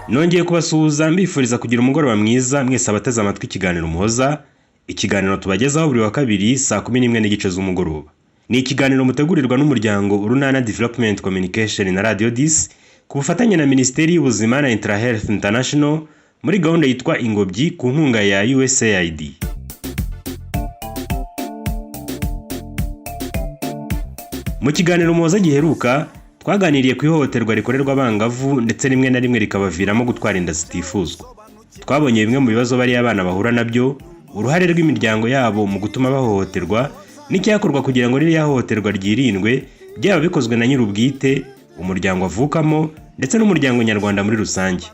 Nongeye kubasuhuza mbifuriza kugira umugoroba mwiza mwese abateze amatwi ikiganiro Umuhoza. Ikiganiro tubagezaho buri wa kabiri saa 11 n'igice z'umugoroba. Ni ikiganiro mutegurirwa n'umuryango Urunana Development Communication na Radio 10 ku bufatanye na Minisiteri y'Ubuzima na Intra-Health International muri gahunda yitwa Ingobyi ku nkunga ya USAID. Mu kiganiro Umuhoza giheruka twaganiriye ku ihohoterwa rikorerwa abangavu ndetse rimwe na rimwe rikabaviramo gutwara inda zitifuzwa. Twabonye bimwe mu bibazo bari abana bahura nabyo, uruhare rw'imiryango yabo mu gutuma bahohoterwa n'icyakorwa kugira ngo ririya hohoterwa ryirindwe, byaba bikozwe na nyir'ubwite, umuryango avukamo ndetse n'umuryango nyarwanda muri rusange.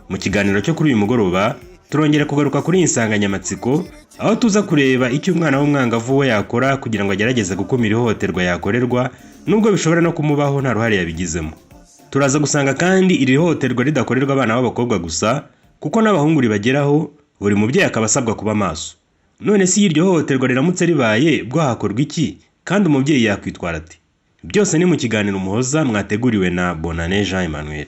Mu kiganiro cyo kuri uyu mugoroba turongera kugaruka kuri insanganyamatsiko, aho tuza kureba icyo umwana w'umwangavu we yakora kugira ngo agerageze gukumira ihohoterwa yakorerwa nubwo bishobora no kumubaho nta ruhare yabigizemo. Turaza gusanga kandi iri hohoterwa ridakorerwa abana b'abakobwa gusa, kuko n'abahungu ribageraho, buri mubyeyi akaba asabwa kuba maso. None si iryo hohoterwa riramutse ribaye bwo hakorwa iki kandi umubyeyi yakwitwara ati? Byose ni mu kiganiro Umuhoza mwateguriwe na Bonane Jean Emmanuel.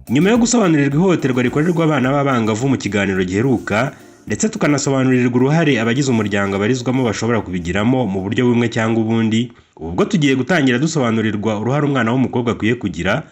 Nyuma yo gusobanurirwa ihohoterwa rikorerwa abana b'abangavu mu kiganiro giheruka, ndetse tukanasobanurirwa uruhare abagize umuryango abarizwamo bashobora kubigiramo mu buryo bumwe cyangwa ubundi, ubwo tugiye gutangira dusobanurirwa uruhare umwana w'umukobwa akwiye kugira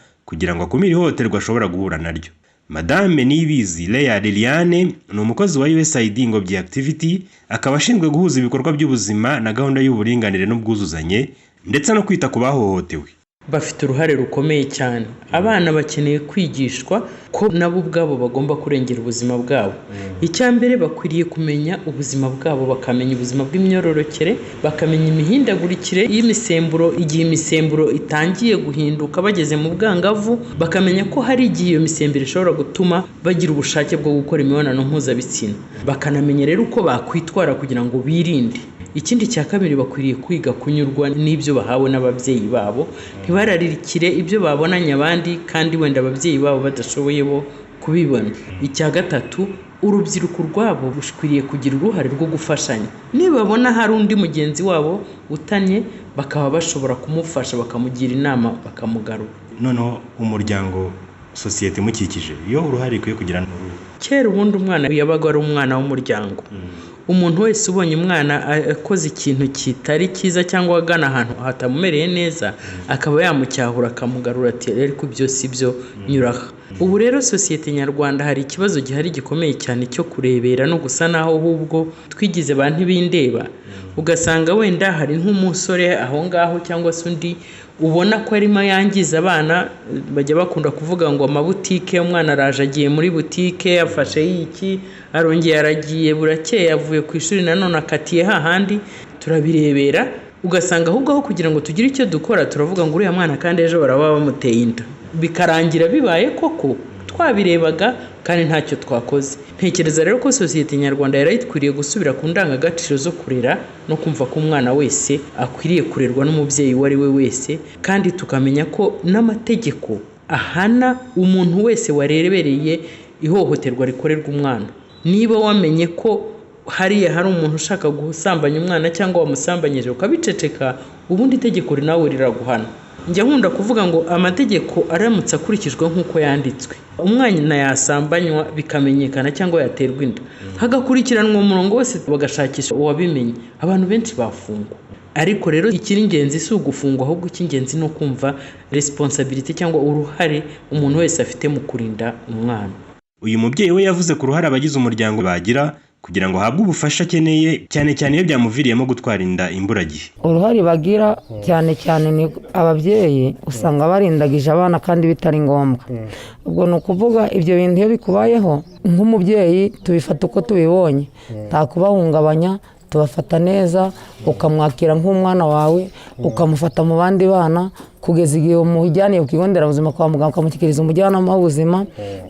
ngo akumire ihohoterwa ashobora guhura naryo. Madame Niyibizi Leah Liliane ni umukozi wa USAID Ingobyi Activity, akaba ashinzwe guhuza ibikorwa by'ubuzima na gahunda y'uburinganire n'ubwuzuzanye ndetse no kwita ku bahohotewe. Bafite uruhare rukomeye cyane. Abana bakeneye kwigishwa ko nabo ubwabo bagomba kurengera ubuzima bwabo. Icyambere bakwiriye kumenya ubuzima bwabo, bakamenya ubuzima bw'imyororokere, bakamenya imihindagurikire y'imisemburo igihe imisemburo itangiye guhinduka bageze mu bwangavu, bakamenya ko hari igihe iyo misemburo ishobora gutuma bagira ubushake bwo gukora imibonano mpuzabitsina. Bakanamenya rero uko bakwitwara kugira ngo birinde. Ikindi cya kabiri bakwiriye kwiga kunyurwa n'ibyo bahawe n'ababyeyi babo, ntibararikire ibyo babonanye abandi kandi wenda ababyeyi babo badashoboye bo kubibona. Icya gatatu, urubyiruko rwabo bushkwiriye kugira uruhare rwo gufashanya. Nibabona hari undi mugenzi wabo utanye, bakaba bashobora kumufasha, bakamugira inama, bakamugarura. Noneho umuryango, sosiyete imukikije, iyo uruhare ikwiye kugira n'uruhare. Kera ubundi umwana yabaga ari umwana w'umuryango. Umuntu wese ubonye umwana akoze ikintu kitari cyiza cyangwa agana ahantu hatamumereye neza, akaba yamucyahura akamugarura ati ariko ibyo si byo, nyuraha. Ubu rero sosiyete nyarwanda hari ikibazo gihari gikomeye cyane cyo kurebera no gusa naho ahubwo twigize ba ntibindeba. Ugasanga wenda hari nk'umusore aho ngaho cyangwa se undi ubona ko arimo yangiza abana. Bajya bakunda kuvuga ngo amabutike, umwana araje agiye muri butike afashe iki, arongeye aragiye, burakeye avuye ku ishuri nanone akatiye hahandi. Turabirebera ugasanga ahubwo aho kugira ngo tugire icyo dukora turavuga ngo uriya mwana kandi ejo baraba bamuteye inda, bikarangira bibaye koko twabirebaga kandi ntacyo twakoze. Ntekereza rero ko sosiyete nyarwanda yarayikwiriye gusubira ku ndangagaciro zo kurera no kumva ko umwana wese akwiriye kurerwa n'umubyeyi uwo ari we wese, kandi tukamenya ko n'amategeko ahana umuntu wese warebereye ihohoterwa rikorerwa umwana. Niba wamenye ko hariya hari umuntu ushaka gusambanya umwana cyangwa wamusambanyije ukabiceceka, ubundi itegeko nawe riraguhana. Njya nkunda kuvuga ngo amategeko aramutse akurikijwe nk'uko yanditswe, umwana yasambanywa bikamenyekana cyangwa yaterwa inda, hagakurikiranwa umurongo wose bagashakisha uwabimenye, abantu benshi bafungwa. Ariko rero ikiri ingenzi si ugufungwa, ahubwo icy'ingenzi no kumva responsibility cyangwa uruhare umuntu wese afite mu kurinda umwana. Uyu mubyeyi we yavuze ku ruhare abagize umuryango bagira kugira ngo ahabwe ubufasha akeneye, cyane cyane iyo byamuviriyemo gutwara inda imburagihe. Uruhare bagira cyane cyane ni ababyeyi usanga barindagije abana kandi bitari ngombwa. Ubwo ni ukuvuga ibyo bintu iyo bikubayeho nk'umubyeyi tubifata uko tubibonye, nta kubahungabanya, tubafata neza, ukamwakira nk'umwana wawe, ukamufata mu bandi bana kugeza igihe umujyaniye ku kigo nderabuzima kwa muganga, ukamushyikiriza umujyanama w'ubuzima,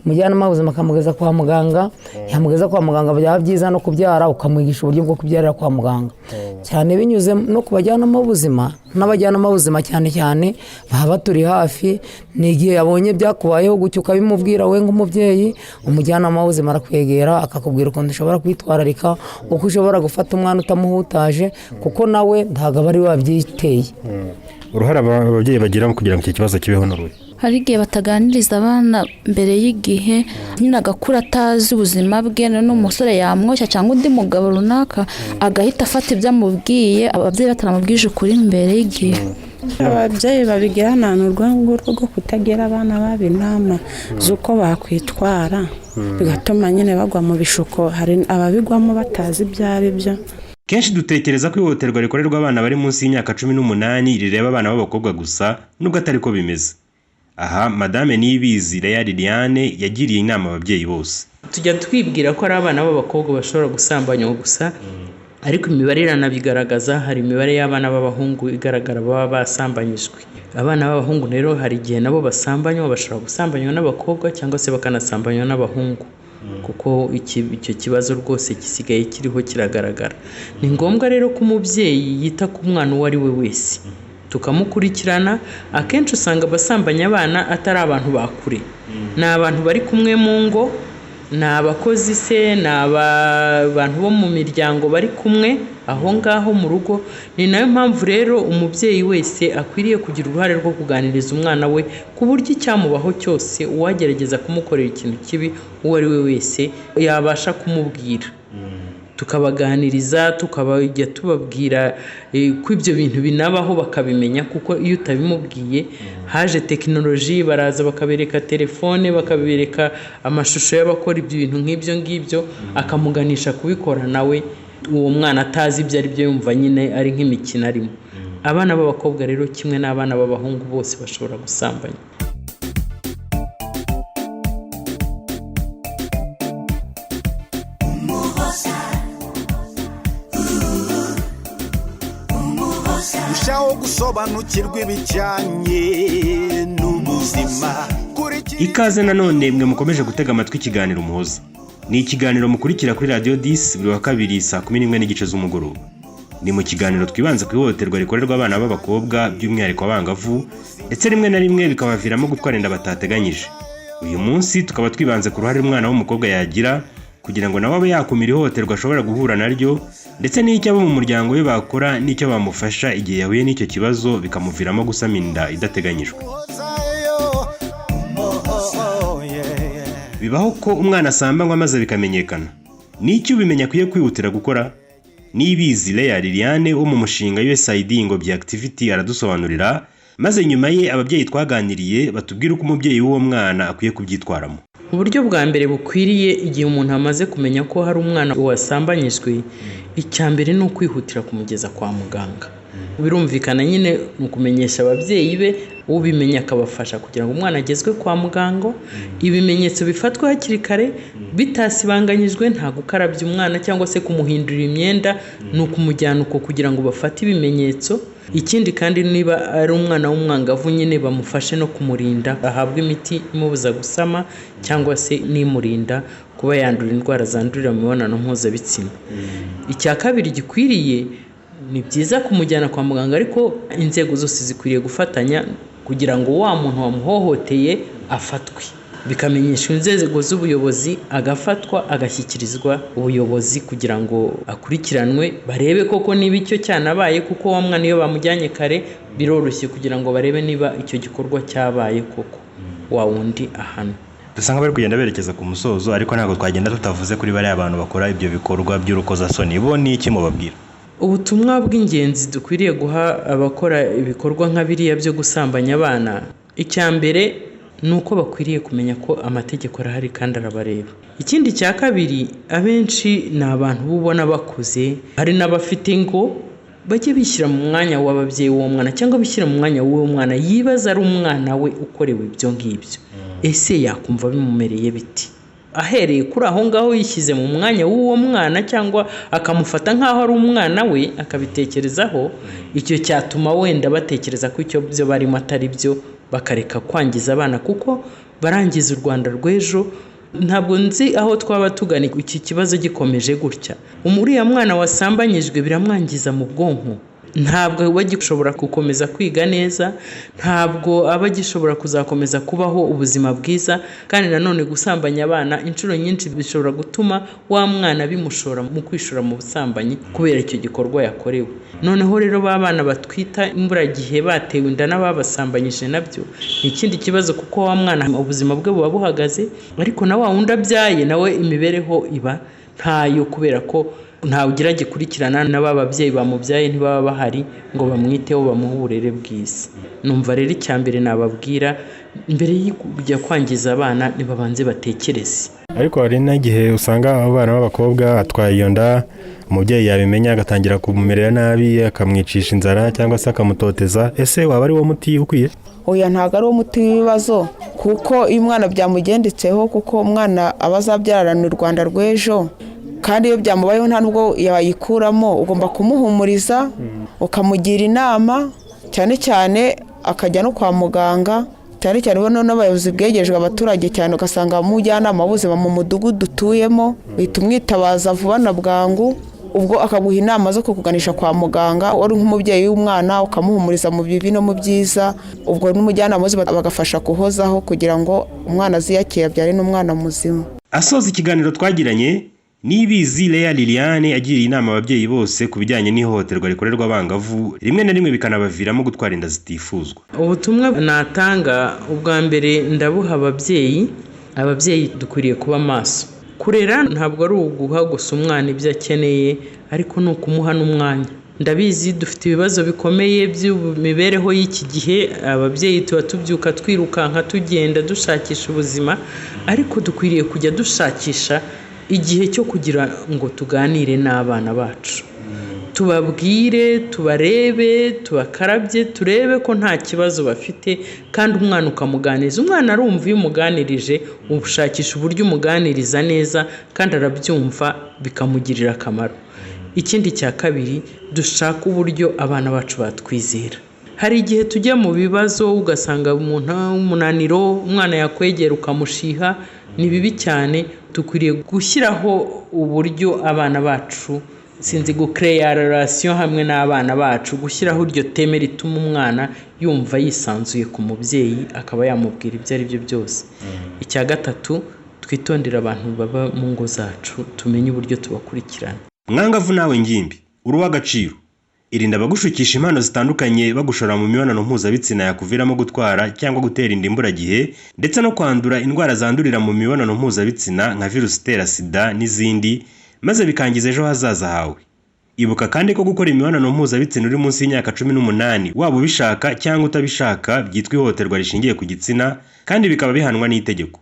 umujyanama w'ubuzima akamugeza kwa muganga, yamugeza kwa muganga byaba byiza no kubyara ukamwigisha uburyo bwo kubyarira kwa muganga. Cyane binyuze no ku bajyanama b'ubuzima n'abajyanama b'ubuzima cyane cyane baba baturi hafi. Ni igihe yabonye byakubayeho gutyo ukabimubwira we nk'umubyeyi, umujyanama w'ubuzima arakwegera akakubwira ukuntu ushobora kwitwararika, uko ushobora gufata umwana utamuhutaje, kuko nawe ntabwo aba ari wabyiteye. Uruhare ababyeyi bagira kugira ngo iki kibazo kibeho n'uruhe? hari igihe bataganiriza abana mbere y'igihe nyine agakura atazi ubuzima bwe, n'umusore yamwoshya cyangwa undi mugabo runaka agahita afata ibyo amubwiye ababyeyi bataramubwije ukuri mbere y'igihe. Ababyeyi babigirana n'urwango rwo kutagira abana babo inama z'uko bakwitwara, bigatuma nyine bagwa mu bishuko, hari ababigwamo batazi ibyo ari byo. Kenshi dutekereza ko ihohoterwa rikorerwa abana bari munsi y'imyaka 18 rireba abana b'abakobwa gusa, nubwo atari ko bimeze. Aha Madame Niyibizi Leya Liliane yagiriye inama ababyeyi bose. Tujya twibwira ko ari abana b'abakobwa bashobora gusambanywa gusa, ariko imibare iranabigaragaza. Hari imibare y'abana b'abahungu igaragara baba basambanyijwe. Abana b'abahungu rero hari igihe nabo basambanywa, bashobora gusambanywa n'abakobwa cyangwa se bakanasambanywa n'abahungu, kuko icyo kibazo rwose gisigaye kiriho kiragaragara. Ni ngombwa rero ko umubyeyi yita ku mwana uwo ari we wese, tukamukurikirana. Akenshi usanga abasambanya abana atari abantu bakure, ni abantu bari kumwe mu ngo, ni abakozi se, ni abantu bo mu miryango bari kumwe aho ngaho mu rugo. Ni nayo mpamvu rero umubyeyi wese akwiriye kugira uruhare rwo kuganiriza umwana we ku buryo icyamubaho cyose, uwagerageza kumukorera ikintu kibi uwo ari we wese yabasha kumubwira, tukabaganiriza, tukabajya tubabwira ko ibyo bintu binabaho bakabimenya, kuko iyo utabimubwiye, haje tekinoloji, baraza bakabereka telefone, bakabereka amashusho y'abakora ibyo bintu nk'ibyo ngibyo, akamuganisha kubikora nawe uwo mwana atazi ibyo ari byo, yumva nyine ari nk'imikino arimo. Abana b'abakobwa rero kimwe n'abana b'abahungu bose bashobora gusambanya. Ushaho gusobanukirwa ibijyanye n'ubuzima. Ikaze nanone mwe mukomeje gutega amatwi ikiganiro Umuhoza. Ni ikiganiro mukurikira kuri Radio 10 buri wa kabiri saa 11:15 z'umugoroba. Ni mu kiganiro twibanze ku ihohoterwa rikorerwa abana b'abakobwa, by'umwihariko abangavu, ndetse rimwe na rimwe bikabaviramo gutwara inda batateganyije. Uyu munsi tukaba twibanze ku ruhare umwana w'umukobwa yagira kugira ngo nawe abe yakumira ihohoterwa ashobora guhura naryo, ndetse n'icyo abo mu muryango we bakora n'icyo bamufasha igihe yahuye n'icyo kibazo bikamuviramo gusama inda idateganyijwe. Bibaho ko umwana asambanywa maze bikamenyekana. N'icyo ubimenya akwiye kwihutira gukora? Niyibizi Leya Liliane wo mu mushinga USAID Ingobyi Activity aradusobanurira, maze nyuma ye ababyeyi twaganiriye batubwira uko umubyeyi w'uwo mwana akwiye kubyitwaramo. Uburyo bwa mbere bukwiriye igihe umuntu amaze kumenya ko hari umwana wasambanyijwe, icya mbere ni ukwihutira kumugeza kwa muganga. Birumvikana nyine mu kumenyesha ababyeyi be, ubimenya akabafasha kugira ngo umwana agezwe kwa muganga. Ibimenyetso bifatwa hakiri kare bitasibanganyijwe, nta gukarabya umwana cyangwa se kumuhindurira imyenda, ni ukumujyana uko kugira ngo bafate ibimenyetso. Ikindi kandi niba ari umwana w'umwangavu nyine bamufashe no kumurinda, ahabwa imiti imubuza gusama cyangwa se nimurinda kuba yandura indwara zandurira mu mibonano mpuzabitsina. Icya kabiri gikwiriye, ni byiza kumujyana kwa muganga, ariko inzego zose zikwiriye gufatanya kugira ngo wa muntu wamuhohoteye afatwe, bikamenyeshwa inzego z'ubuyobozi, agafatwa agashyikirizwa ubuyobozi kugira ngo akurikiranwe, barebe koko niba icyo cyanabaye, kuko wa mwana iyo bamujyanye kare biroroshye kugira ngo barebe niba icyo gikorwa cyabaye koko wa wundi ahanwa. Dusanga bari kugenda berekeza ku musozo, ariko ntabwo twagenda tutavuze kuri bariya abantu bakora ibyo bikorwa by'urukozasoni. Bo ni iki mubabwira? Ubutumwa bw'ingenzi dukwiriye guha abakora ibikorwa nka biriya byo gusambanya abana, icya mbere ni uko bakwiriye kumenya ko amategeko arahari kandi arabareba. Ikindi cya kabiri, abenshi ni abantu bubona bakuze, hari n'abafite ingo, bajye bishyira mu mwanya w'ababyeyi w'uwo mwana cyangwa bishyira mu mwanya w'uwo mwana, yibaza ari umwana we ukorewe ibyo ngibyo, ese yakumva bimumereye biti? Ahereye kuri aho ngaho yishyize mu mwanya w'uwo mwana cyangwa akamufata nk'aho ari umwana we, akabitekerezaho, icyo cyatuma wenda batekereza ko icyo byo barimo atari byo, bakareka kwangiza abana, kuko barangiza u Rwanda rw'ejo. Ntabwo nzi aho twaba tugana iki kibazo gikomeje gutya. Uriya mwana wasambanyijwe biramwangiza mu bwonko, ntabwo aba agishobora gukomeza kwiga neza, ntabwo aba agishobora kuzakomeza kubaho ubuzima bwiza. Kandi nanone gusambanya abana inshuro nyinshi bishobora gutuma wa mwana bimushora mu kwishora mu busambanyi kubera icyo gikorwa yakorewe. Noneho rero ba bana batwita imburagihe batewe inda n'ababasambanyije nabyo ni ikindi kibazo, kuko wa mwana ubuzima bwe buba buhagaze, ariko na wa wundi abyaye nawe imibereho iba ntayo, kubera ko ntawe ugira gikurikirana n'ababyeyi bamubyaye ntibaba bahari ngo bamwiteho bamuhe uburere bwiza. Numva rero icyambere nababwira mbere y'ujya kwangiza abana nibabanze batekereze. Ariko hari n'igihe usanga abana b'abakobwa atwaye iyo nda, umubyeyi yabimenya agatangira kumumerera nabi, akamwicisha inzara cyangwa se akamutoteza. Ese waba ari wo muti ukwiye? Oya, ntabwo ari wo muti w'ibibazo, kuko iyo umwana byamugendetseho, kuko umwana aba azabyarana u Rwanda rw'ejo, kandi iyo byamubayeho nta nubwo yayikuramo. Ugomba kumuhumuriza, ukamugira inama, cyane cyane akajya no kwa muganga, cyane cyane ubona n'abayobozi bwegejwe abaturage cyane, ugasanga umujyanama w'ubuzima mu mudugudu utuyemo uhita umwitabaza vuba na bwangu, ubwo akaguha inama zo kukuganisha kwa muganga. Wari nk'umubyeyi w'umwana ukamuhumuriza mu bibi no mu byiza, ubwo n'umujyanama bagafasha kuhozaho kugira ngo umwana aziyakire abyare n'umwana muzima. Asoza ikiganiro twagiranye, Niyibizi Leah Liliane agiriye inama ababyeyi bose ku bijyanye n'ihohoterwa rikorerwa abangavu, rimwe na rimwe bikanabaviramo gutwara inda zitifuzwa. Ubutumwa natanga ubwa mbere ndabuha ababyeyi dukwiriye kuba maso. Kurera ntabwo ari uguha gusa umwana ibyo akeneye, ariko ni ukumuha n'umwanya. Ndabizi dufite ibibazo bikomeye by'imibereho y'iki gihe, ababyeyi tuba tubyuka twirukanka tugenda dushakisha ubuzima, ariko dukwiriye kujya dushakisha igihe cyo kugira ngo tuganire n'abana bacu, tubabwire, tubarebe, tubakarabye, turebe ko nta kibazo bafite, kandi umwana ukamuganiriza. Umwana arumva iyo umuganirije, ushakisha uburyo umuganiriza neza kandi arabyumva bikamugirira akamaro. Ikindi cya kabiri, dushaka uburyo abana bacu batwizera. Hari igihe tujya mu bibazo ugasanga umuntu w'umunaniro, umwana yakwegera ukamushiha, ni bibi cyane. Dukwiriye gushyiraho uburyo abana bacu, sinzi gucreya relation hamwe n'abana bacu, gushyiraho iryo teme rituma umwana yumva yisanzuye ku mubyeyi, akaba yamubwira ibyo ari byo byose. Icya gatatu, twitondera abantu baba mu ngo zacu, tumenye uburyo tubakurikirana. Mwangavu nawe ngimbi, uri uw'agaciro. Irinda abagushukisha impano zitandukanye bagushora mu mibonano mpuzabitsina yakuviramo gutwara cyangwa gutera inda imburagihe, ndetse no kwandura indwara zandurira mu mibonano mpuzabitsina nka virusi itera sida n'izindi, maze bikangiza ejo hazaza hawe. Ibuka kandi ko gukora imibonano mpuzabitsina uri munsi y'imyaka 18, waba ubishaka cyangwa utabishaka, byitwa ihohoterwa rishingiye ku gitsina, kandi bikaba bihanwa n'itegeko.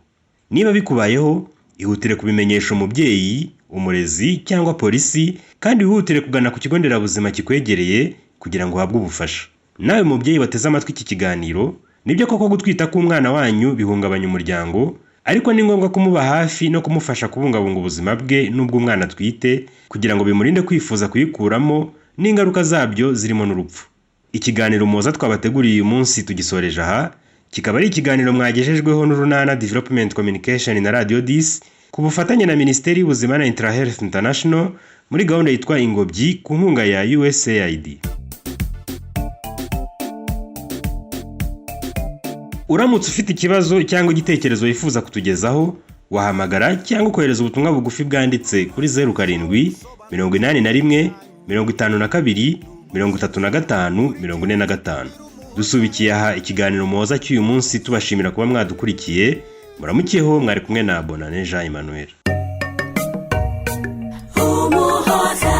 Niba bikubayeho, ihutire kubimenyesha umubyeyi, umurezi cyangwa polisi, kandi wihutire kugana ku kigo nderabuzima kikwegereye kugira ngo uhabwe ubufasha. Nawe mubyeyi wateze amatwi iki kiganiro, nibyo koko gutwita k'umwana wanyu bihungabanya umuryango, ariko ni ngombwa kumuba hafi no kumufasha kubungabunga ubuzima bwe n'ubwo umwana atwite, kugira ngo bimurinde kwifuza kuyikuramo n'ingaruka zabyo zirimo n'urupfu. Ikiganiro Umuhoza twabateguriye uyu munsi tugisoreje aha, kikaba ari ikiganiro mwagejejweho n'Urunana Development Communication na Radio 10 ku bufatanye na Minisiteri y'Ubuzima na Intrahealth International muri gahunda yitwa Ingobyi ku nkunga ya USAID. Uramutse ufite ikibazo cyangwa igitekerezo wifuza kutugezaho, wahamagara cyangwa ukohereza ubutumwa bugufi bwanditse kuri 07 81 52 35 45. Dusubikiye aha ikiganiro Umuhoza cy'uyu munsi, tubashimira kuba mwadukurikiye. Muramukiyeho, mwari kumwe na Bonane Jean Emmanuel. Umuhoza.